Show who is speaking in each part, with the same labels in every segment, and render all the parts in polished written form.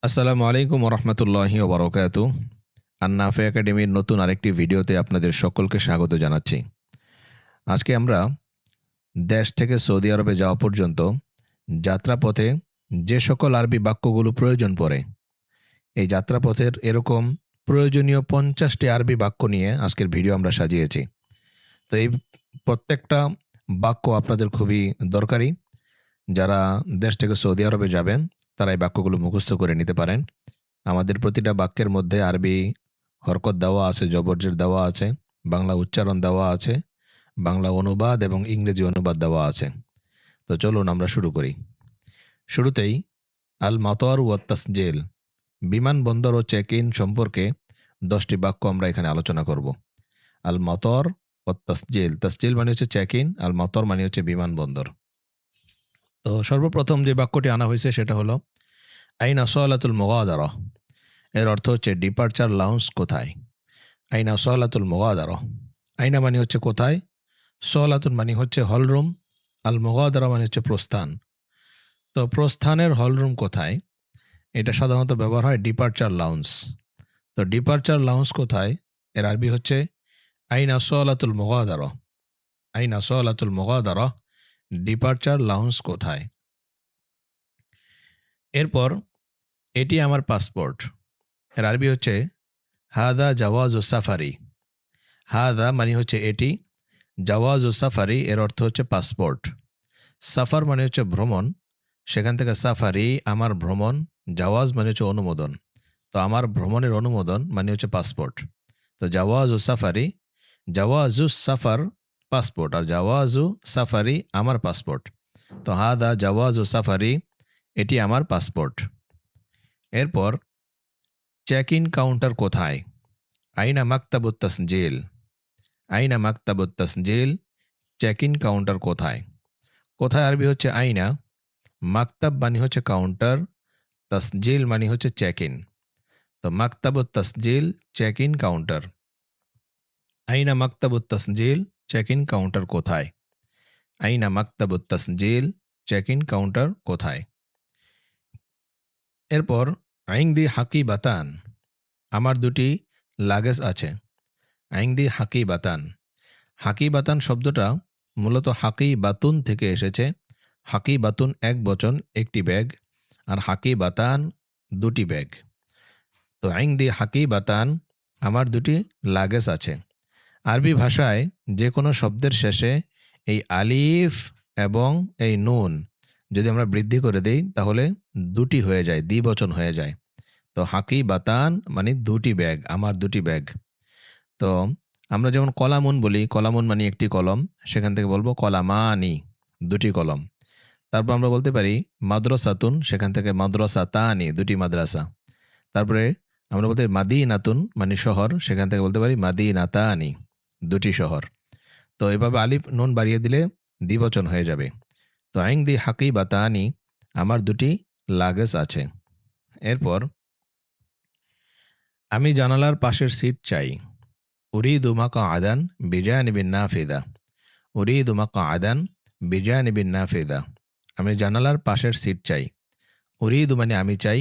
Speaker 1: আসসালামু আলাইকুম ওরহমতুল্লাহি ওবরাকাতু। আন্নাফে একাডেমির নতুন আরেকটি ভিডিওতে আপনাদের সকলকে স্বাগত জানাচ্ছি। আজকে আমরা দেশ থেকে সৌদি আরবে যাওয়া পর্যন্ত যাত্রাপথে যে সকল আরবি বাক্যগুলো প্রয়োজন পড়ে, এই যাত্রাপথের এরকম প্রয়োজনীয় 50টি আরবি বাক্য নিয়ে আজকের ভিডিও আমরা সাজিয়েছি। তো এই প্রত্যেকটা বাক্য আপনাদের খুবই দরকারি। যারা দেশ থেকে সৌদি আরবে যাবেন তারা এই বাক্যগুলো মুখস্থ করে নিতে পারেন। আমাদের প্রতিটা বাক্যের মধ্যে আরবি হরকত দেওয়া আছে, জবরজের দেওয়া আছে, বাংলা উচ্চারণ দেওয়া আছে, বাংলা অনুবাদ এবং ইংরেজি অনুবাদ দেওয়া আছে। তো চলুন আমরা শুরু করি। শুরুতেই আল মাতর ও তাসজিল, বিমানবন্দর ও চেক ইন সম্পর্কে 10টি বাক্য আমরা এখানে আলোচনা করব। আল মাতর ও তাসজিল, তাসজিল মানে হচ্ছে চেক ইন, আল মাতর মানে হচ্ছে বিমানবন্দর। তো সর্বপ্রথম যে বাক্যটি আনা হয়েছে সেটা হলো আইনা সলাতুল মুগাদারা। এর অর্থ হচ্ছে ডিপার্চার লাউঞ্জ কোথায়। আইনা সলাতুল মুগাদারা, আইনা মানে হচ্ছে কোথায়, সলাতুন মানে হচ্ছে হলরুম, আল মুগাদারা মানে হচ্ছে প্রস্থান। তো প্রস্থানের হলরুম কোথায়, এটা সাধারণত ব্যবহার হয় ডিপার্চার লাউঞ্জ। তো ডিপার্চার লাউঞ্জ কোথায়, এর আরবি হচ্ছে আইনা সলাতুল মুগাদারা। আইনা সলাতুল মুগাদারা, ডিপার্চার লাউঞ্জ কোথায়। এরপর এটি আমার পাসপোর্ট, এর আরবি হচ্ছে হাদা জাওয়াজ ও সাফারি। হাদা মানে হচ্ছে এটি, জাওয়াজ ও সাফারি এর অর্থ হচ্ছে পাসপোর্ট। সাফার মানে হচ্ছে ভ্রমণ, সেখান থেকে সাফারি আমার ভ্রমণ, জাওয়াজ মানে হচ্ছে অনুমোদন। তো আমার ভ্রমণের অনুমোদন মানে হচ্ছে পাসপোর্ট। তো জাওয়াজু সাফারি, জাওয়াজু সাফার পাসপোর্ট, আর জাওয়াজু সাফারি আমার পাসপোর্ট। তো হাদা জাওয়াজু সাফারি, এটি আমার পাসপোর্ট। এরপর চেক ইন কাউন্টার কোথায়, আইনা মাকতাবুত তাসজিল। আইনা মাকতাবুত তাসজিল, চেক ইন কাউন্টার কোথায়। কোথায় আরবি হচ্ছে আইনা, মাকতাব মানে হচ্ছে কাউন্টার, তাসজিল মানে হচ্ছে চেক ইন। তো মাকতাবুত তাসজিল, চেক ইন কাউন্টার। আইনা মাকতাবুত তাসজিল, চেক ইন কাউন্টার কোথায়। আইনা মাকতাবুত তাসজিল, চেক ইন কাউন্টার কোথায়। এরপর আইংদি হাকি বাতান, আমার দুটি লাগেজ আছে। আইংদি হাকি বাতান, হাকি বাতান শব্দটা মূলত হাকি বাতুন থেকে এসেছে। হাকি বাতুন এক বচন, একটি ব্যাগ, আর হাকি বাতান দুটি ব্যাগ। তো আইংদি হাকি বাতান, আমার দুটি লাগেজ আছে। আরবি ভাষায় যে কোনো শব্দের শেষে এই আলিফ এবং এই নুন যদি আমরা বৃদ্ধি করে দেই তাহলে দুটি হয়ে যায়, দ্বিবচন হয়ে যায়। তো হাকি বাতান মানে দুটি ব্যাগ, আমার দুটি ব্যাগ। তো আমরা যেমন কলামুন বলি, কলামুন মানে একটি কলম, সেখান থেকে বলবো কলামানি, দুটি কলম। তারপর আমরা বলতে পারি মাদ্রাসাতুন, সেখান থেকে মাদ্রাসাতানি, দুটি মাদ্রাসা। তারপরে আমরা বলতে পারি মাদিনাতুন মানে শহর, সেখান থেকে বলতে পারি মাদিনাতানি, দুটি শহর। তো এভাবে আলিফ নুন বাড়িয়ে দিলে দ্বিবচন হয়ে যাবে। তো আইংদি হাকি বাতানি, আমার দুটি লাগেজ আছে। এরপর আমি জানালার পাশের সিট চাই। উরিদু মাকআদান বিজানিবিন নাফিদা। উরিদু মাকআদান বিজানিবিন নাফিদা, আমি জানালার পাশের সিট চাই। উরিদু মানে আমি চাই,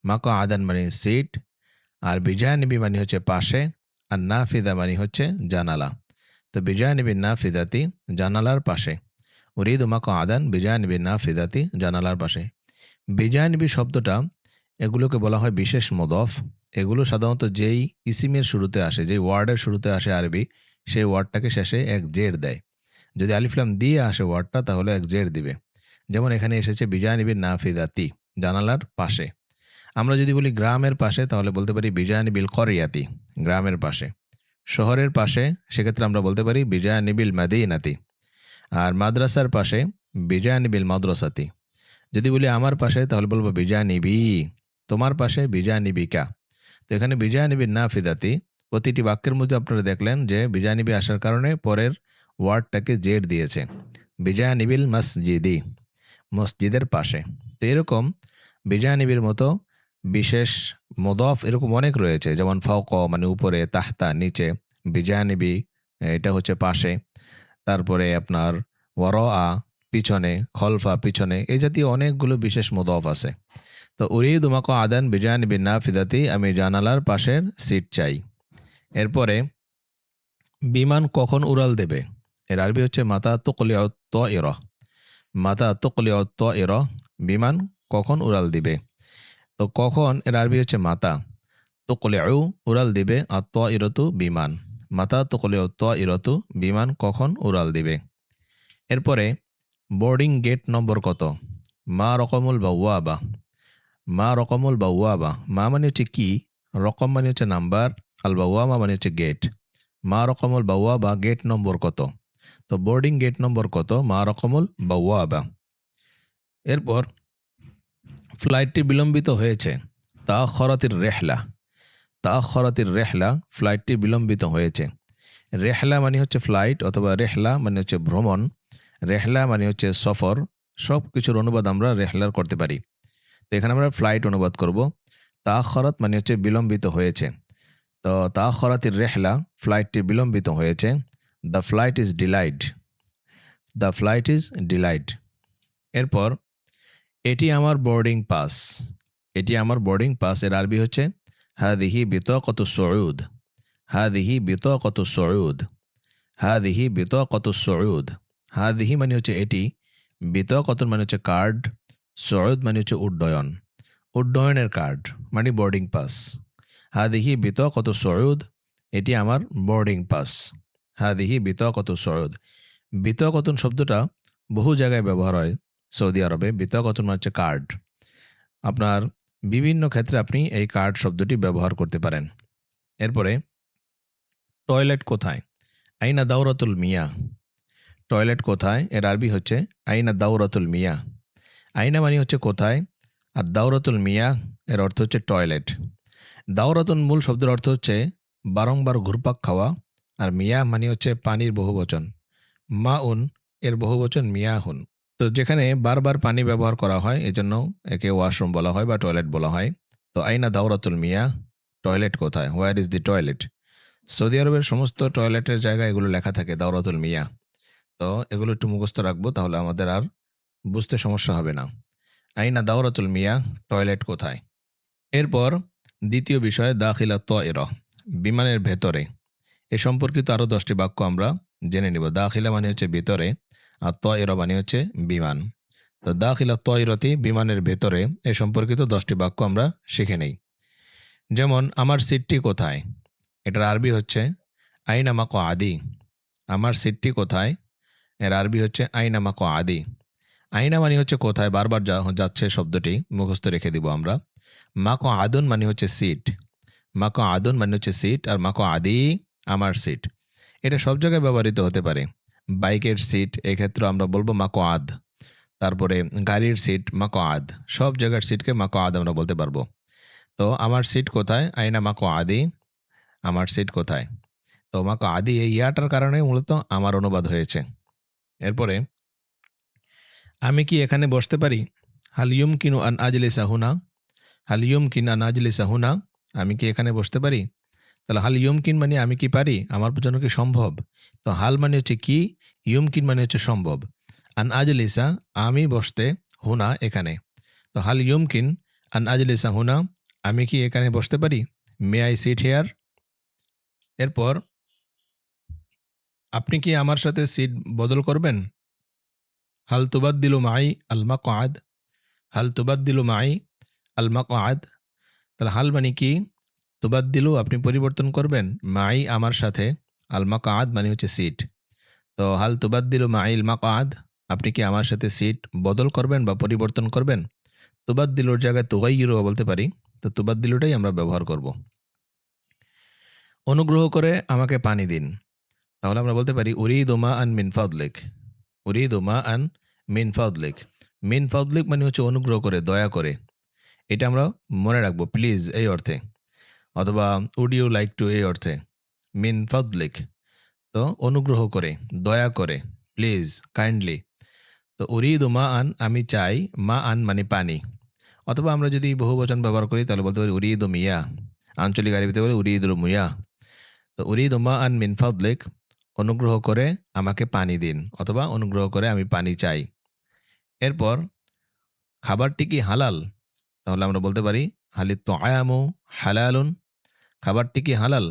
Speaker 1: মাকআদান মানে সিট, আর বিজানিবি মানে হচ্ছে পাশে, আর নাফিদা মানে হচ্ছে জানালা। তো বিজানিবিন নাফিদাতি, জানালার পাশে। উরিদু মাকআদান বিজানিবিন নাফিদাতি, জানালার পাশে। বিজানিবি শব্দটা, এগুলোকে বলা হয় বিশেষ মুদফ। এগুলো সাধারণত যেই ইসিমের শুরুতে আসে, যেই ওয়ার্ডের শুরুতে আসে আরবি, সেই ওয়ার্ডটাকে শেষে এক জের দেয়। যদি আলিফলাম দিয়ে আসে ওয়ার্ডটা তাহলে এক জের দিবে। যেমন এখানে এসেছে বিজানিবিন নাফিদাতি, জানালার পাশে। আমরা যদি বলি গ্রামের পাশে তাহলে বলতে পারি বিজানিবিল করিয়াতি, গ্রামের পাশে। শহরের পাশে সেক্ষেত্রে আমরা বলতে পারি বিজানিবিল মাদিনাতি। আর মাদ্রাসার পাশে বিজানিবিল মাদ্রাসাতি। যদি বলি আমার পাশে তাহলে বলবো বিজানিবি, তোমার পাশে বিজানিবিকা। তো এখানে বিজানিবিন নাফিদাতি, প্রতিটি বাক্যের মধ্যে আপনারা দেখলেন যে বিজানিবি আসার কারণে পরের ওয়ার্ডটাকে জেড দিয়েছে। বিজানিবিল মসজিদি, মসজিদের পাশে। তো এরকম বিজানিবির মতো বিশেষ মুদফ এরকম অনেক রয়েছে, যেমন ফাওক মানে উপরে, তাহতা নিচে, বিজানিবি এটা হচ্ছে পাশে, তারপরে আপনার ওয়ারআ পিছনে, খলফা পিছনে, এই জাতীয় অনেকগুলো বিশেষ মুদফ আছে। তো উরিদু মাকআদান বিজানিবিন নাফিদাতি, আমি জানালার পাশের সিট চাই। এরপরে বিমান কখন উড়াল দেবে? এর আরবি হচ্ছে মাতা তুকলিউত তায়রা। মাতা তুকলিউত তায়রা, বিমান কখন উড়াল দিবে? তো কখন এর আরবি হচ্ছে মাতা। তুকলিউ, উড়াল দিবে, আর তায়রাতু বিমান। মাতা তুকলিউত তায়রাতু, বিমান কখন উড়াল দিবে। এরপরে বোর্ডিং গেট নম্বর কত? মা রকমুল বাওয়াবা। মা রকমুল বাওয়াবা, মা মানে হচ্ছে কি, রকম মানে হচ্ছে নাম্বার, আল বাওয়াবা মানে হচ্ছে গেট। মা রকমুল বাওয়াবা, গেট নম্বর কত? তো বোর্ডিং গেট নম্বর কত? মা রকমুল বাওয়াবা। এরপর ফ্লাইটটি বিলম্বিত হয়েছে। তাআখারাতির রেহলা। তাআখারাতির রেহলা, ফ্লাইটটি বিলম্বিত হয়েছে। রেহলা মানে হচ্ছে ফ্লাইট, অথবা রেহলা মানে হচ্ছে ভ্রমণ। রেহলা মানে হচ্ছে সফর। সব কিছুর অনুবাদ আমরা রেহলার করতে পারি। তো এখানে আমরা ফ্লাইট অনুবাদ করব। তাআখারাত মানে হচ্ছে বিলম্বিত হয়েছে। তো তাআখারাতির রেহলা, ফ্লাইটটি বিলম্বিত হয়েছে। The flight is delayed. The flight is delayed. এরপর এটি আমার বোর্ডিং পাস। এটি আমার বোর্ডিং পাস, এর আরবি হচ্ছে হাদিহি বিতাকাতু সুউদ। হাদিহি বিতাকাতু সুউদ। হাদিহি বিতাকাতু সুউদ। হাদিহি মানে হচ্ছে এটি, বিতাকাতুন মানে হচ্ছে কার্ড, সুউদ মানে হচ্ছে উড্ডয়ন। উড্ডয়নের কার্ড মানে বোর্ডিং পাস। হাদিহি বিতাকাতু সুউদ, এটি আমার বোর্ডিং পাস। হাদিহি বিতাকাতু সুউদ। বিতাকাতুন শব্দটা বহু জায়গায় ব্যবহার হয় সৌদি আরবে। বিতাকাতুন মানে হচ্ছে কার্ড। আপনার বিভিন্ন ক্ষেত্রে আপনি এই কার্ড শব্দটি ব্যবহার করতে পারেন। এরপরে টয়লেট কোথায়? আইনা দাওরাতুল মিয়া। টয়লেট কোথায়? এর আরবি হচ্ছে আইনা দাওরাতুল মিয়া। আইনা মানে হচ্ছে কোথায়, আর দাওরাতুল মিয়া এর অর্থ হচ্ছে টয়লেট। দাওরাতুন মূল শব্দের অর্থ হচ্ছে বারংবার ঘুরপাক খাওয়া, আর মিয়া মানে হচ্ছে পানির বহুবচন। মাউন এর বহুবচন মিয়াহুন। তো যেখানে বারবার পানি ব্যবহার করা হয়, এজন্য একে ওয়াশরুম বলা হয় বা টয়লেট বলা হয়। তো আইনা দাওরাতুল মিয়া, টয়লেট কোথায়, where is the toilet. Saudi আরবের সমস্ত টয়লেটের জায়গায় এগুলো লেখা থাকে দাওরাতুল মিয়া। তো এগুলো একটু মুখস্থ রাখবো, তাহলে আমাদের আর বুঝতে সমস্যা হবে না। আইনা দাওরাতুল মিয়া, টয়লেট কোথায়। এরপর দ্বিতীয় বিষয় দাখিলা তায়রা, বিমানের ভেতরে। এ সম্পর্কিত আরও 10টি বাক্য আমরা জেনে নিব। দাখিলা মানে হচ্ছে ভিতরে, আর তায়রা মানে হচ্ছে বিমান। তো দাখিলা তায়রাতি, বিমানের ভেতরে, এ সম্পর্কিত 10টি বাক্য আমরা শিখে নেই। যেমন আমার সিটটি কোথায়, এটার আরবি হচ্ছে আইনা মাকআদি। আমার সিটটি কোথায়, এর আরবি হচ্ছে আইনা মাকআদি। আইনা মানে হচ্ছে কোথায়, বারবার যাচ্ছে শব্দটি মুখস্থ রেখে দিব আমরা। মাকআদুন মানে হচ্ছে সিট। মাকআদুন মানে হচ্ছে সিট, আর মাকআদি আমার সিট। এটা সব জায়গায় ব্যবহৃত হতে পারে। বাইকের সিট, এক্ষেত্রে আমরা বলবো মাকআদ। তারপরে গাড়ির সিট মাকআদ, সব জায়গার সিটকে মাকআদ আমরা বলতে পারবো। তো আমার সিট কোথায়, আইনা মাকআদি, আমার সিট কোথায়। তো মাকআদি এই ইয়াটার কারণে মূলত আমার অনুবাদ হয়েছে। এরপরে আমি কি এখানে বসতে পারি? হাল ইউমকিনু আন আজলিসা হুনা। হাল ইউমকিন আন আজলিসা হুনা, আমি কি এখানে বসতে পারি। তাহলে হাল ইউমকিন মানে আমি কি পারি, আমার জন্য কি সম্ভব। তো হাল মানে হচ্ছে কি, ইউমকিন মানে হচ্ছে সম্ভব। আন আজলিসা, আমি বসতে, হুনা এখানে। তো হাল ইউমকিন আন আজলিসা হুনা, আমি কি এখানে বসতে পারি। May I sit here. এরপর আপনি কি আমার সাথে সিট বদল করবেন। হাল তুবাদ্দিলু মাই আল মাকআদ। হাল তুবাদ্দিলু মাই আল মাকআদ। তাহলে হাল মানে কি, তুবাদ্দিলু আপনি পরিবর্তন করবেন, মাই আমার সাথে, আল মাকআদ মানে হচ্ছে সিট। তো হাল তুবাদ্দিলু মাই আল মাকআদ, আপনি কি আমার সাথে সিট বদল করবেন বা পরিবর্তন করবেন। তুবাদ্দিলুর জায়গায় তুগাইয়িরু বলতে পারি। তো তুবাদ্দিলুটাই আমরা ব্যবহার করব। অনুগ্রহ করে আমাকে পানি দিন। তাহলে আমরা বলতে পারি উরিদু মা আন মিন ফাদলিক। উরিদু মা আন মিন ফাদলিক। মিন ফাদলিক মানে হচ্ছে অনুগ্রহ করে, দয়া করে। এটা আমরা মনে রাখবো, প্লিজ এই অর্থে, অথবা উড ইউ লাইক টু এই অর্থে। মিন ফাদলিক, তো অনুগ্রহ করে, দয়া করে, প্লিজ, কাইন্ডলি। তো উরিদু মা আন, আমি চাই, মা আন মানে পানি। অথবা আমরা যদি বহুবচন ব্যবহার করি তাহলে বলতে পারি উরিদু মিয়া। আঞ্চলিক আরবিতে বলে উরিদুল মুয়া। তো উরিদু মা আন মিন ফাদলিক, অনুগ্রহ করে আমাকে পানি দিন, অথবা অনুগ্রহ করে আমি পানি চাই। এরপর খাবারটি কি হালাল। তাহলে আমরা বলতে পারি হালিত তোয়ামু হালালুন, খাবারটি কি হালাল?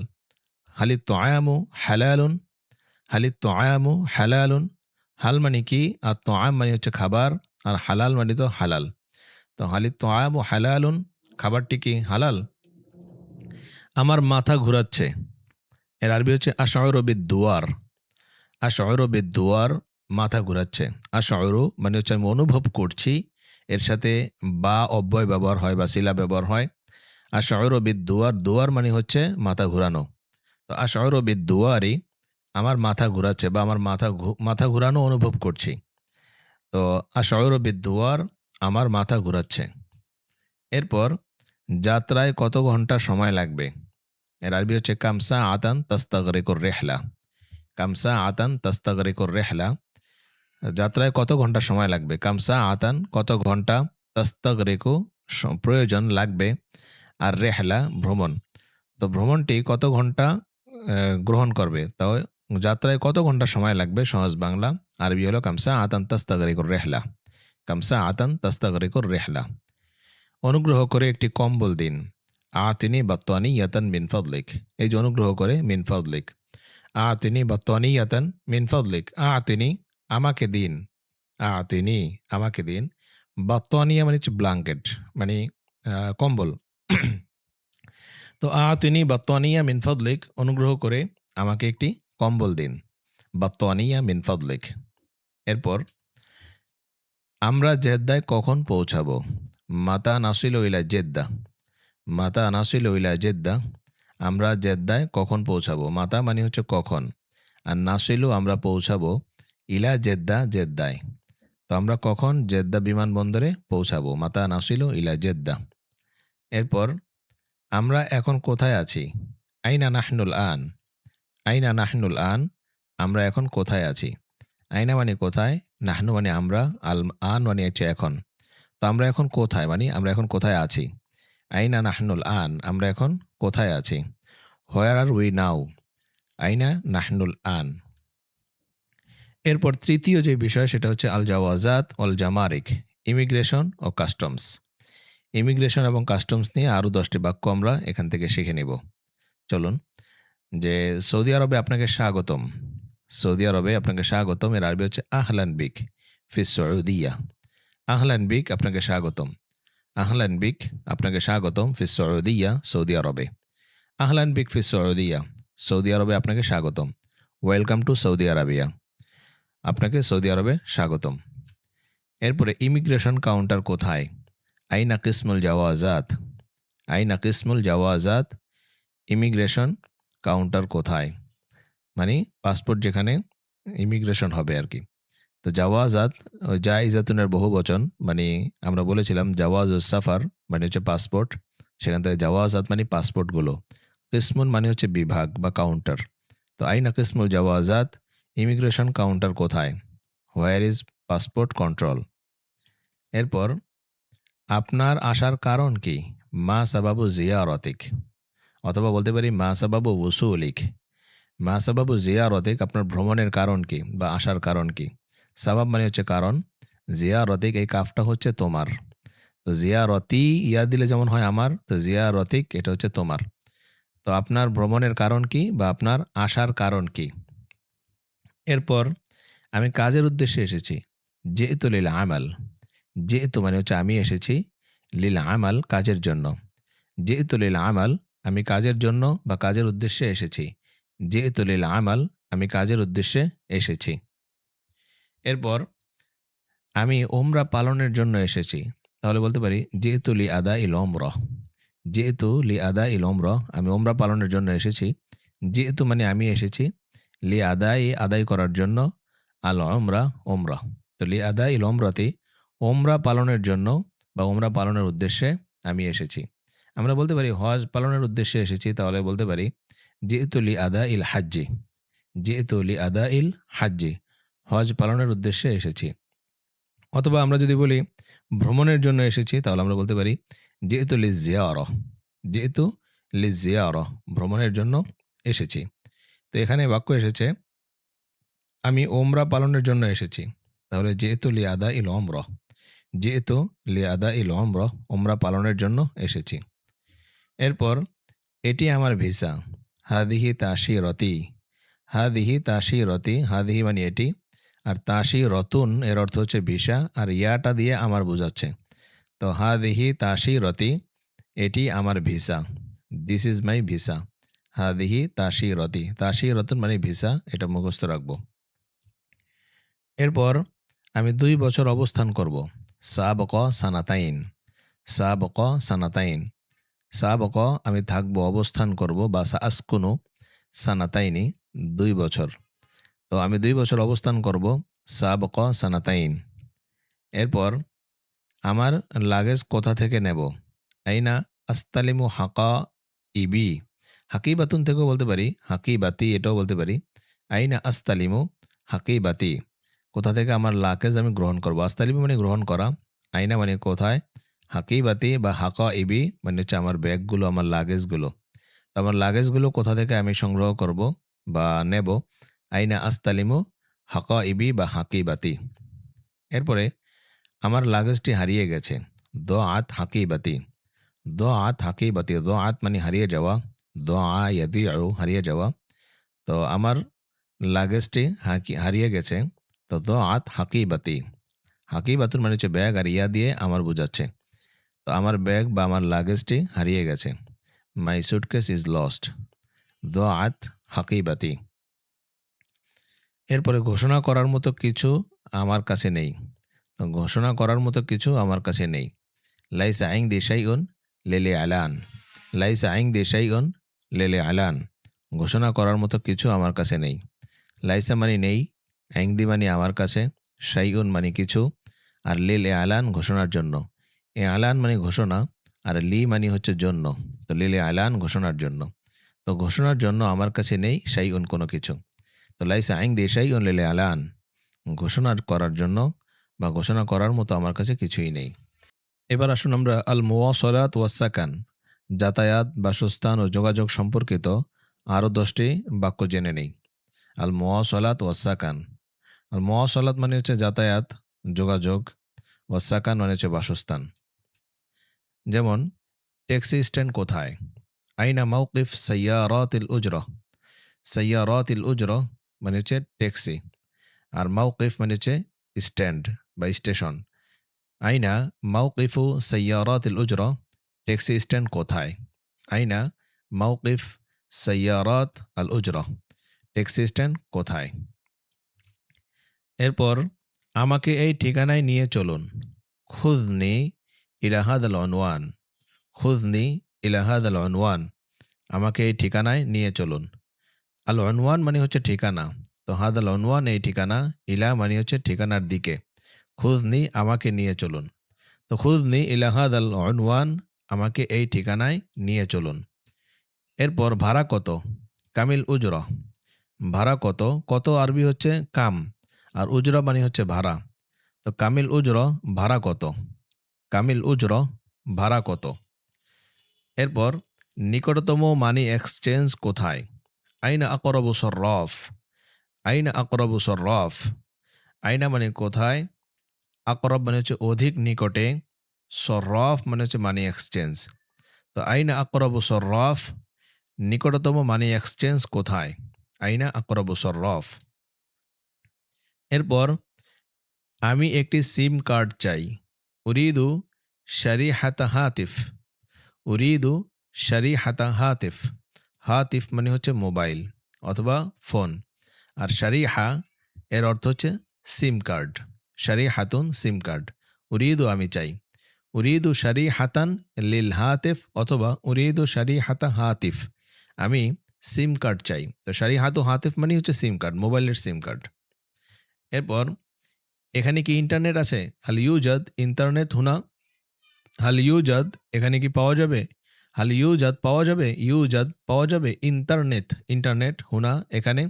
Speaker 1: হালিত তোয়ামু হালালুন, হালিত তোয়ামু হালালুন। হাল মানে কি, আর তোয়াম মানে হচ্ছে খাবার, আর হালাল মানে তো হালাল। তো হালিত তোয়ামু হালালুন, খাবারটি কি হালাল? আমার মাথা ঘুরাচ্ছে, এর আরবি হচ্ছে আশআরু বিদ-দুয়ার। আশআরু বিদ-দুয়ার, মাথা ঘুরাচ্ছে। আশআরু মানে হচ্ছে আমি অনুভব করছি, এর সাথে বা অব্যয় ব্যবহার হয় বা সিলা ব্যবহার হয়। আশআরু বিদ-দুয়ার, দুয়ার মানে হচ্ছে মাথা ঘুরানো। তো আশআরু বিদ-দুয়ারি, আমার মাথা ঘুরাচ্ছে বা আমার মাথা ঘুরানো অনুভব করছি। তো আশআরু বিদ-দুয়ার, আমার মাথা ঘুরাচ্ছে। এরপর যাত্রায় কত ঘন্টা সময় লাগবে? এর আরবি হচ্ছে কাম সাআতান তাস্তাগরিকুর রিহলা। কাম সাআতান তাস্তাগরিকুর রিহলা, যাত্রায় কত ঘন্টা সময় লাগবে? কাম সাআতান, কত ঘন্টা, তাস্তাগরিকু, প্রয়োজন লাগবে, আর রিহলা, ভ্রমণ। তো ভ্রমণটি কত ঘন্টা গ্রহণ করবে? তাও যাত্রায় কত ঘন্টা সময় লাগবে, সহজ বাংলা আরবি হলো কাম সাআতান তাস্তাগরিকুর রিহলা। কাম সাআতান তাস্তাগরিকুর রিহলা। অনুগ্রহ করে একটি কম্বল দিন। আতিনি বাত্তানিয়াতান মিন ফাদলিক, এই যে অনুগ্রহ করে, মিন ফাদলিক। আতিনি বাত্তানিয়াতান মিন ফাদলিক, আতিনি, আমাকে দিন। আতিনি, আমাকে দিন। বাত্তানিয়া মানে হচ্ছে ব্ল্যাঙ্কেট, মানে কম্বল। তো আতিনি বাত্তানিয়া মিন ফাদলিক, অনুগ্রহ করে আমাকে একটি কম্বল দিন। বাত্তানিয়া মিন ফাদলিক। এরপর আমরা জেদ্দায় কখন পৌঁছাবো? মাতা নাসিলু ইলা জেদ্দা। মাতা নাসিলু ইলা জেদ্দা, আমরা জেদ্দায় কখন পৌঁছাবো? মাতা মানে হচ্ছে কখন, আর নাসিলু আমরা পৌঁছাবো, ইলা জেদ্দা, জেদ্দায়। তো আমরা কখন জেদ্দা বিমানবন্দরে পৌঁছাবো? মাতা নাসিলু ইলা জেদ্দা। এরপর আমরা এখন কোথায় আছি? আইনা নাহনুল আন। আইনা নাহনুল আন, আমরা এখন কোথায় আছি? আইনা মানে কোথায়, নাহনু মানে আমরা, আল আন মানে হচ্ছে এখন। তো আমরা এখন কোথায়, মানে আমরা এখন কোথায় আছি। আইনা নাহনুল আন, আমরা এখন কোথায় আছি। হোয়ার আর উই নাও? আইনা নাহনুল আন। এরপর তৃতীয় যে বিষয় সেটা হচ্ছে আল জাওয়াজাত অল জামারিক, ইমিগ্রেশন ও কাস্টমস। ইমিগ্রেশন এবং কাস্টমস নিয়ে আরও 10টি বাক্য আমরা এখান থেকে শিখে নেব। চলুন। যে সৌদি আরবে আপনাকে স্বাগতম। সৌদি আরবে আপনাকে স্বাগতম, এর আরবি হচ্ছে আহলান বিক ফি সউদিয়া। আহলান বিক, আপনাকে স্বাগতম। আহলান বিক, আপনাকে স্বাগতম, ফি সউদিয়া, সৌদি আরবে। আহলান বিক ফি সউদিয়া, সৌদি আরবে আপনাকে স্বাগতম। ওয়েলকাম টু সৌদি আরাবিয়া, আপনাকে সৌদি আরবে স্বাগতম। এরপরে ইমিগ্রেশন কাউন্টার কোথায়? আইনা কিসমুল জাওয়াজাত। আইনা কিসমুল জাওয়াজাত, ইমিগ্রেশন কাউন্টার কোথায়, মানে পাসপোর্ট যেখানে ইমিগ্রেশন হবে আর কি। তো জাওয়াজাত, জাইজাতুনের বহু বচন, মানে আমরা বলেছিলাম জাওয়াজুস সাফার মানে হচ্ছে পাসপোর্ট, সেখান থেকে জাওয়াজাত মানে পাসপোর্টগুলো। কিসমুন মানে হচ্ছে বিভাগ বা কাউন্টার। তো আইনা কিসমুল জাওয়াজাত, ইমিগ্রেশন কাউন্টার কোথায়? Where is passport control. এরপর আপনার আসার কারণ কি? মা সাবাবু জিয়ারতিক, অথবা বলতে পারি মা সাবাবু উসুলিক। মা সাবাবু জিয়ারতিক, আপনার ভ্রমণের কারণ কি বা আসার কারণ কি। সাবাব মানে হচ্ছে কারণ, জিয়ারতিক, এই কাফটা হচ্ছে তোমার। তো জিয়ারতি ইয়া দিলে যেমন হয় আমার, তো জিয়ারতিক এটা হচ্ছে তোমার। তো আপনার ভ্রমণের কারণ কি বা আপনার আসার কারণ কি। এরপর আমি কাজের উদ্দেশ্যে এসেছি। যেহেতু লিল আমাল, যেহেতু মানে হচ্ছে আমি এসেছি, লিল আমাল কাজের জন্য। যেহেতু লিল আমাল, আমি কাজের জন্য বা কাজের উদ্দেশ্যে এসেছি। যেহেতু লিল আমাল, আমি কাজের উদ্দেশ্যে এসেছি। এরপর আমি ওমরা পালনের জন্য এসেছি, তাহলে বলতে পারি যেহেতু লি আদা ইল ওমরা। যেহেতু লি আদা ইল ওমরা, আমি ওমরা পালনের জন্য এসেছি। যেহেতু মানে আমি এসেছি, লি আদাই, আদায় করার জন্য, আল ওমরা, ওমরা। তো লি আদা ইল ওমরাতি, ওমরা পালনের জন্য বা ওমরা পালনের উদ্দেশ্যে আমি এসেছি। আমরা বলতে পারি হজ পালনের উদ্দেশ্যে এসেছি, তাহলে বলতে পারি যেহেতু লি আদা ইল হাজ্জি। যেহেতু লি আদা ইল হাজ্জি, হজ পালনের উদ্দেশ্যে এসেছি। অথবা আমরা যদি বলি ভ্রমণের জন্য এসেছি, তাহলে আমরা বলতে পারি যেহেতু লি জিয়ারা। যেহেতু লি জিয়ারা, ভ্রমণের জন্য এসেছি। তো এখানে বাক্য এসেছে আমি ওমরা পালনের জন্য এসেছি, তাহলে যেহেতু লি আদা ইল ওমরা। জিতু লিআদা ইল ওমরা, ওমরা পালনের জন্য এসেছি। এরপর এটি আমার ভিসা, হাদিহি তাশিরতি, হাদিহি তাশিরতি, হাদিহি মানে এটি, আর তাশিরতুন এর অর্থ হচ্ছে ভিসা, আর ইয়াটা দিয়ে আমার বোঝাচ্ছে। তো হাদিহি তাশিরতি, এটি আমার visa, this is my visa. হাদিহি তাশিরতি, তাশিরতুন মানে ভিসা, এটা মুখস্থ রাখবো। এরপর আমি ২ বছর অবস্থান করব, সাবক সানাতাইন, সাবক সানাতাইন, সাবক আমি থাকবো, অবস্থান করব, বা আসকুনু, সানাতাইনি ২ বছর। তো আমি ২ বছর অবস্থান করব, সাবক সানাতাইন। এরপর আমার লাগেজ কোথা থেকে নেব, আইনা আস্তালিমু হাকা ইবি, হাকিবাতুন থেকেও বলতে পারি, হাকিবাতি এটাও বলতে পারি। আইনা আস্তালিমু হাকিবাতি, কোথা থেকে আমার লাগেজ আমি গ্রহণ করব। আস্তালিমু মানে গ্রহণ করা, আইনা মানে কোথায়, হাকিবাতি বা হাকা ইবি মানে হচ্ছে আমার ব্যাগগুলো, আমার লাগেজগুলো। তো আমার লাগেজগুলো কোথা থেকে আমি সংগ্রহ করব বা নেব, আইনা আস্তালিমু হাকা ইবি বা হাকিবাতি। এরপরে আমার লাগেজটি হারিয়ে গেছে, দ আত হাকিবাতি, দ আত হাকিবাতি, দ আত মানে হারিয়ে যাওয়া, দ আ ইয়াদি হারিয়ে যাওয়া। তো আমার লাগেজটি হারিয়ে গেছে, তো দ আত হাকিবাতি, হাকিবাতুন মানে হচ্ছে ব্যাগ, আর ইয়া দিয়ে আমার বোঝাচ্ছে। তো আমার ব্যাগ বা আমার লাগেজটি হারিয়ে গেছে, মাই সুটকেস ইজ লস্ট, দ আত হাকিবাতি। এরপরে ঘোষণা করার মতো কিছু আমার কাছে নেই, তো ঘোষণা করার মতো কিছু আমার কাছে নেই, লাইসা ইনদি শাইউন লিল ইলান, লাইসা ইনদি শাইউন লিল ইলান, ঘোষণা করার মতো কিছু আমার কাছে নেই। লাইসা মানে নেই, ইনদি মানে আমার কাছে, শাইউন মানে কিছু, আর লিল ইলান ঘোষণার জন্য। ইলান মানে ঘোষণা, আর লি মানে হচ্ছে জন্য, তো লিল ইলান ঘোষণার জন্য। তো ঘোষণার জন্য আমার কাছে নেই শাইউন কোনো কিছু। তো লাইসা ইনদি শাইউন লিল ইলান, ঘোষণা করার জন্য বা ঘোষণা করার মতো আমার কাছে কিছুই নেই। এবার আসুন আমরা আল মুওয়াসালাত ওয়াসাকান, যাতায়াত, বাসস্থান ও যোগাযোগ সম্পর্কিত আরও 10টি বাক্য জেনে নেই। আল মুওয়াসালাত ওয়াসাকান, আল মুওয়াসালাত মানে হচ্ছে যাতায়াত, যোগাযোগ, ওয়াসাকান মানে হচ্ছে বাসস্থান। যেমন ট্যাক্সি স্ট্যান্ড কোথায়, আইনা মাওকিফ সাইয়ারাতিল উজরা, সাইয়ারাতিল উজরা মানে হচ্ছে ট্যাক্সি, আর মাওকিফ মানে হচ্ছে স্ট্যান্ড বা স্টেশন। আইনা মাওকিফু সাইয়ারাতিল উজরা, ট্যাক্সি স্ট্যান্ড কোথায়, আইনা মাওকিফ সাইয়ারাত আল উজরা, ট্যাক্সি স্ট্যান্ড কোথায়। এরপর আমাকে এই ঠিকানায় নিয়ে চলুন, খুযনি ইলা হাদাল উনওয়ান, খুযনি ইলা হাদাল উনওয়ান, আমাকে এই ঠিকানায় নিয়ে চলুন। আল উনওয়ান মানে হচ্ছে ঠিকানা, তো হাদাল উনওয়ান এই ঠিকানা, ইলা মানে হচ্ছে ঠিকানার দিকে, খুযনি আমাকে নিয়ে চলুন। তো খুযনি ইলা হাদাল উনওয়ান, আমাকে এই ঠিকানায় নিয়ে চলুন। এরপর ভাড়া কত, কামিল উজরা, ভাড়া কত, কত আরবি হচ্ছে কাম, আর উজরা মানে হচ্ছে ভাড়া। তো কামিল উজরা ভাড়া কত, কামিল উজরা ভাড়া কত। এরপর নিকটতম মানি এক্সচেঞ্জ কোথায়, আইনা আকরাবু সররাফ, আইনা আকরাবু সররাফ, আইনা মানে কোথায়, আকরব মানে হচ্ছে অধিক নিকটে, সররাফ মানে হচ্ছে মানি এক্সচেঞ্জ। তো আইনা আকরাবু সররাফ, নিকটতম মানি এক্সচেঞ্জ কোথায়, আইনা আকরাবু সররাফ। এরপর আমি একটি সিম কার্ড চাই, উরিদু শারিহাতা হাতিফ, উরিদু শারিহাতা হাতিফ, হাতিফ মানে হচ্ছে মোবাইল অথবা ফোন, আর শারিহা এর অর্থ হচ্ছে সিম কার্ড, শারিহাতুন সিম কার্ড। উরিদু আমি চাই, উরিদু শারিহাতান লিল হাতিফ অথবা উরিদু শারিহাতা হাতিফ, আমি সিম কার্ড চাই। তো শারিহাতু হাতিফ মানে হচ্ছে সিম কার্ড, মোবাইলের সিম কার্ড। এরপর এখানে কি ইন্টারনেট আছে, হাল ইউজাদ ইন্টারনেট হুনা, হাল ইউজাদ এখানে কি পাওয়া যাবে, হাল ইউজাদ পাওয়া যাবে, ইউজাদ পাওয়া যাবে, ইন্টারনেট ইন্টারনেট হুনা এখানে,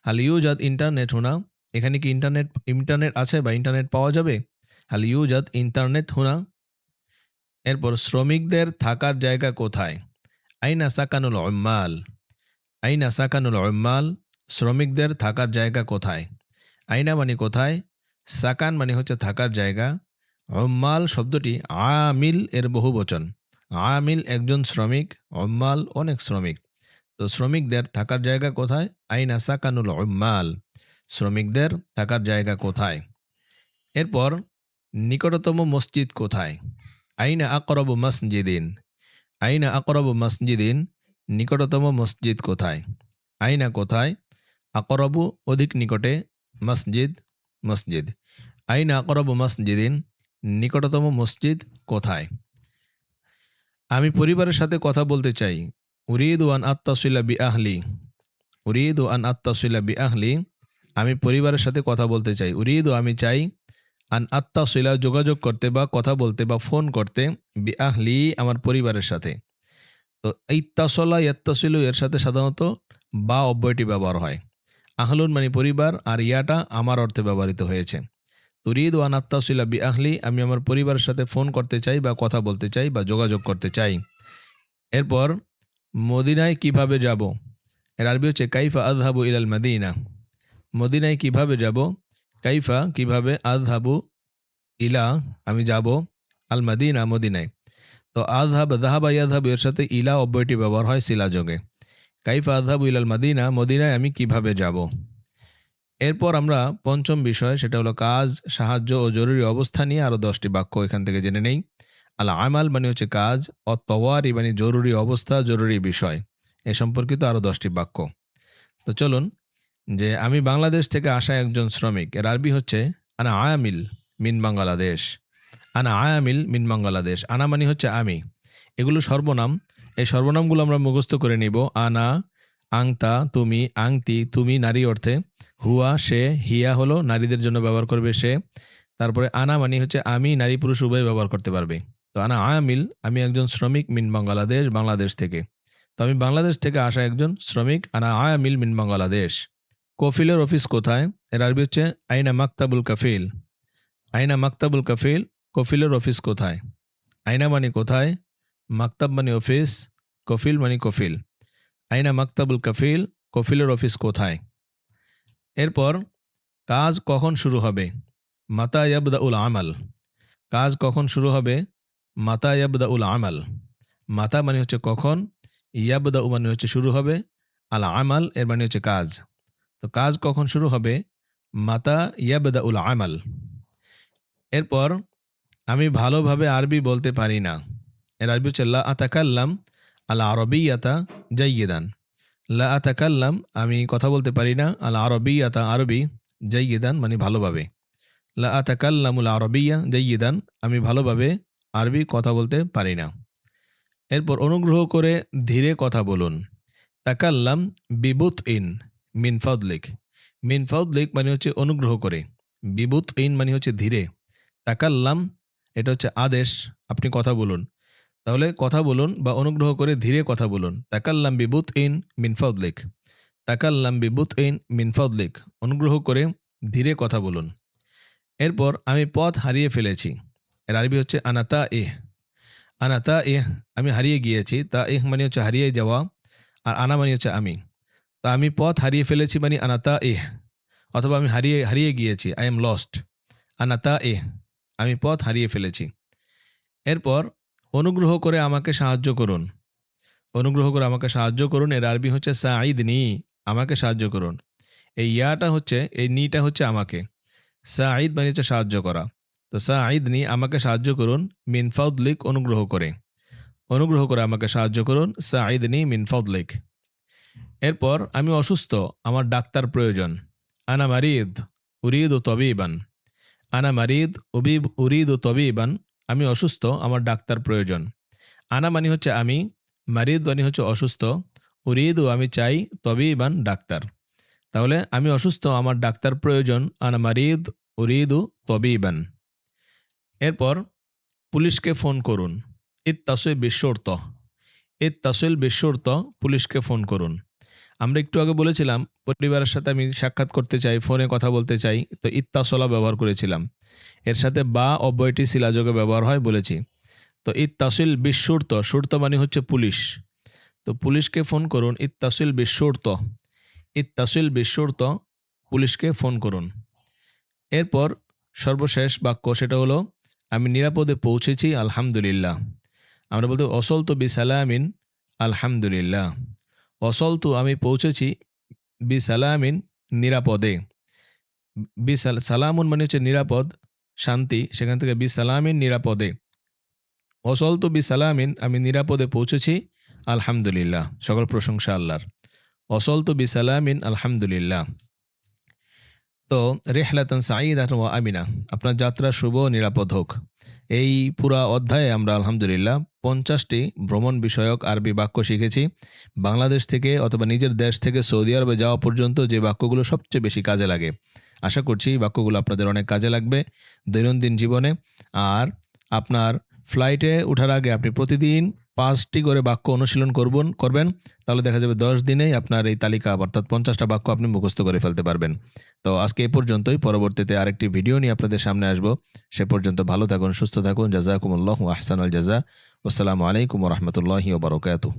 Speaker 1: হাল ইউজাদ ইন্টারনেট হুনা, এখানে কি ইন্টারনেট ইন্টারনেট আছে বা ইন্টারনেট পাওয়া যাবে, হাল ইউজাদ ইন্টারনেট হুনা। এরপর শ্রমিকদের থাকার জায়গা কোথায়, আইনা সাকানুল উম্মাল, আইনা সাকানুল উম্মাল, শ্রমিকদের থাকার জায়গা কোথায়। আইনা মানে কোথায়, সাকান মানে হচ্ছে থাকার জায়গা, উম্মাল শব্দটি আমিল এর বহুবচন। আমিল একজন শ্রমিক, উম্মাল অনেক শ্রমিক। তো শ্রমিকদের থাকার জায়গা কোথায়? আইনা সাকানুল উম্মাল, শ্রমিকদের থাকার জায়গা কোথায়? এরপর নিকটতম মসজিদ কোথায়? আইনা আকরাবু মসজিদিন, আইনা আকরাবু মসজিদিন, নিকটতম মসজিদ কোথায়? আইনা কোথায়, আকরাবু অধিক নিকটে, মসজিদ মসজিদ। আইনা আকরাবু মসজিদিন, নিকটতম মসজিদ কোথায়? আমি পরিবারের সাথে কথা বলতে চাই। উরিদু আন আত্তাসিলা বি আহলি, উরিদু আন আত্তাসিলা বি আহলি, আমি পরিবারের সাথে কথা বলতে চাই। উরিদু আমি চাই, আন আত্তাসিলা যোগাযোগ করতে বা কথা বলতে বা ফোন করতে, বি আহলি আমার পরিবারের সাথে। তো ইত্তাসলা ইয়াত্তাসিলু এর সাথে সাধারণত বা অব্যয়টি ব্যবহার হয়। আহলুন মানে পরিবার, আর ইয়াটা আমার অর্থে ব্যবহৃত হয়েছে। তুরিদু আন আত্তাসিলা বি আহলি, আমি আমার পরিবারের সাথে ফোন করতে চাই বা কথা বলতে চাই বা যোগাযোগ করতে চাই। এরপর মদিনায় কিভাবে যাব? এর আরবি হচ্ছে কাইফা আযহাবু ইলাল মাদিনা। মদিনায় কিভাবে যাব? কাইফা কিভাবে, আযহাবু ইলা আমি যাব, আল মাদিনা মদিনায়। তো আযহাব যাহাবা ইয়াযহাবু এর সাথে ইলা অব্যয়টি ব্যবহার হয় সিলা যোগে। কাইফা আযহাবু ইলাল মাদিনা, মদিনায় আমি কিভাবে যাব। এরপর আমরা পঞ্চম বিষয়, সেটা হলো কাজ, সাহায্য ও জরুরি অবস্থা নিয়ে আরও 10টি বাক্য এখান থেকে জেনে নেই। আল আমাল মানে হচ্ছে কাজ, অত্তওয়ারি মানে জরুরি অবস্থা, জরুরি বিষয়, এ সম্পর্কিত আরও 10টি বাক্য। তো চলুন, যে আমি বাংলাদেশ থেকে আসা একজন শ্রমিক, এর আরবি হচ্ছে আনা আয়ামিল মিন বাংলাদেশ। আনা আয়ামিল মিন বাংলাদেশ, আনা মানে হচ্ছে আমি। এগুলো সর্বনাম, এই সর্বনামগুলো আমরা মুখস্থ করে নিব। আনা, আংতা তুমি, আংতি তুমি নারী অর্থে, হুয়া সে, হিয়া হলো নারীদের জন্য ব্যবহার করবে সে। তারপরে আনা মানে হচ্ছে আমি, নারী পুরুষ উভয় ব্যবহার করতে পারবে। তো আনা আয়ামিল, আমি একজন শ্রমিক, মিন বাংলাদেশ বাংলাদেশ থেকে। তো আমি বাংলাদেশ থেকে আসা একজন শ্রমিক, আনা আয়ামিল মিন বাংলাদেশ। কফিলের অফিস কোথায়? এর আরবি হচ্ছে আইনা মাকতাবুল কাফিল। আইনা মাকতাবুল কাফিল, কফিলের অফিস কোথায়? আইনা মানে কোথায়, মাকতাব মানে অফিস, কফিল মানে কফিল। আইনা মাকতাবুল কাফিল, কফিলের অফিস কোথায়? এরপর কাজ কখন শুরু হবে? মাতা ইয়াবদাউল আমাল, কাজ কখন শুরু হবে? মাতা ইয়াবদাউল আমাল। মাতা মানে হচ্ছে কখন, ইয়াবদাউ মানে হচ্ছে শুরু হবে, আল আমাল এর মানে হচ্ছে কাজ। তো কাজ কখন শুরু হবে? মাতা ইয়াবদাউল আমাল। এরপর আমি ভালোভাবে আরবি বলতে পারি না। এর আরবি হচ্ছে লা আতাকাল্লাম আল আরবিয়াতা জাইয়িদান। লা আতাকাল্লাম আমি কথা বলতে পারি না, আল আরবিয়াতা আরবি, জাইয়িদান মানে ভালোভাবে। লা আতাকাল্লামুল আরবিয়া জাইয়িদান, আমি ভালোভাবে আরবি কথা বলতে পারি না। এরপর অনুগ্রহ করে ধীরে কথা বলুন। তাকাল্লাম বিবুত ইন মিন ফাদলিক। মিন ফাদলিক মানে হচ্ছে অনুগ্রহ করে, বিবুত ইন মানে হচ্ছে ধীরে, তাকাল্লাম এটা হচ্ছে আদেশ, আপনি কথা বলুন। তাহলে কথা বলুন বা অনুগ্রহ করে ধীরে কথা বলুন। তাকাল্লাম বিবুত ইন মিন ফাদলিক, তাকাল্লাম বিবুত ইন মিন ফাদলিক, অনুগ্রহ করে ধীরে কথা বলুন। এরপর আমি পথ হারিয়ে ফেলেছি। এর আরবি হচ্ছে আনাতা ইহ। আনাতা ইহ আমি হারিয়ে গিয়েছি, তা ইহ মানে হচ্ছে হারিয়ে যাওয়া, আর আনা মানে হচ্ছে আমি। তা আমি পথ হারিয়ে ফেলেছি মানে আনাতা ইহ, অথবা আমি হারিয়ে হারিয়ে গিয়েছি, আই এম লস্ট। আনাতা ইহ আমি পথ হারিয়ে ফেলেছি। এরপর অনুগ্রহ করে আমাকে সাহায্য করুন। অনুগ্রহ করে আমাকে সাহায্য করুন, এর আরবি হচ্ছে সাঈদনি, আমাকে সাহায্য করুন। এই ইয়াটা হচ্ছে, এই নিটা হচ্ছে আমাকে। সাঈদ মানে হচ্ছে সাহায্য করা। তো সাঈদনি আমাকে সাহায্য করুন, মিন ফাদলিক অনুগ্রহ করে, অনুগ্রহ করে আমাকে সাহায্য করুন, সাঈদনি মিন ফাদলিক। এরপর আমি অসুস্থ, আমার ডাক্তার প্রয়োজন। আনা মারিদ উরিদু তবিবান। আনা মারিদ উরিদু তবিবান, আমি অসুস্থ, আমার ডাক্তার প্রয়োজন। আনা মানে হচ্ছে আমি, মারিদ মানে হচ্ছে অসুস্থ, উরিদু আমি চাই, তবিবান ডাক্তার। তাহলে আমি অসুস্থ, আমার ডাক্তার প্রয়োজন, আনা মারিদ উরিদু তবিবান। এরপর পুলিশকে ফোন করুন। ইত্তাসিল বিশ্বর্ত, ইত্তাসিল বিশ্বর্ত, পুলিশকে ফোন করুন। আমরা একটু আগে বলেছিলাম পরিবারের সাথে আমি সাক্ষাৎ করতে চাই, ফোনে কথা বলতে চাই, তো ইত্তাসলা ব্যবহার করেছিলাম। এর সাথে বা অব্যয়টি শিলাযোগে ব্যবহার হয় বলেছি। তো ইত্তাসিল বিশ্বর্ত, সুর্ত মানে হচ্ছে পুলিশ। তো পুলিশকে ফোন করুন, ইত্তাসিল বিশ্বর্ত, ইত্তাসিল বিশ্বর্ত, পুলিশকে ফোন করুন। এরপর সর্বশেষ বাক্য, সেটা হলো আমি নিরাপদে পৌঁছেছি আলহামদুলিল্লাহ। আমরা বলতে ওয়াসালতু বিসালামিন আলহামদুলিল্লাহ। ওয়াসালতু আমি পৌঁছেছি বিসালামিন নিরাপদে। সালামুন মানে হচ্ছে নিরাপদ, শান্তি। সেখান থেকে বিসালামিন নিরাপদে। ওয়াসালতু বিসালামিন আমি নিরাপদে পৌঁছেছি আলহামদুলিল্লাহ। সকল প্রশংসা আল্লাহর। ওয়াসালতু বিসালামিন আলহামদুলিল্লাহ। তো রিহলাতান সাঈদাতান ওয়া আমিনা, আপনার যাত্রা শুভ ও নিরাপদ হোক। এই পুরা অধ্যায়ে আমরা আলহামদুলিল্লাহ 50টি ভ্রমণ বিষয়ক আরবি বাক্য শিখেছি। বাংলাদেশ থেকে অথবা নিজের দেশ থেকে সৌদি আরবে যাওয়া পর্যন্ত যে বাক্যগুলো সবচেয়ে বেশি কাজে লাগে। আশা করছি এই বাক্যগুলো আপনাদের অনেক কাজে লাগবে দৈনন্দিন জীবনে। আর আপনার ফ্লাইটে ওঠার আগে আপনি প্রতিদিন 5টি করে বাক্য অনুশীলন করবেন। তাহলে দেখা যাবে 10 দিনেই আপনার এই তালিকা অর্থাৎ 50টা বাক্য আপনি মুখস্থ করে ফেলতে পারবেন। তো আজকে এই পর্যন্তই। পরবর্তীতে আরেকটি ভিডিও নিয়ে আপনাদের সামনে আসবো। সে পর্যন্ত ভালো থাকুন, সুস্থ থাকুন। জাযাকুমুল্লাহু আহসানাল জাযা। আসসালামু আলাইকুম ওয়া রাহমাতুল্লাহি ওয়া বারাকাতুহু।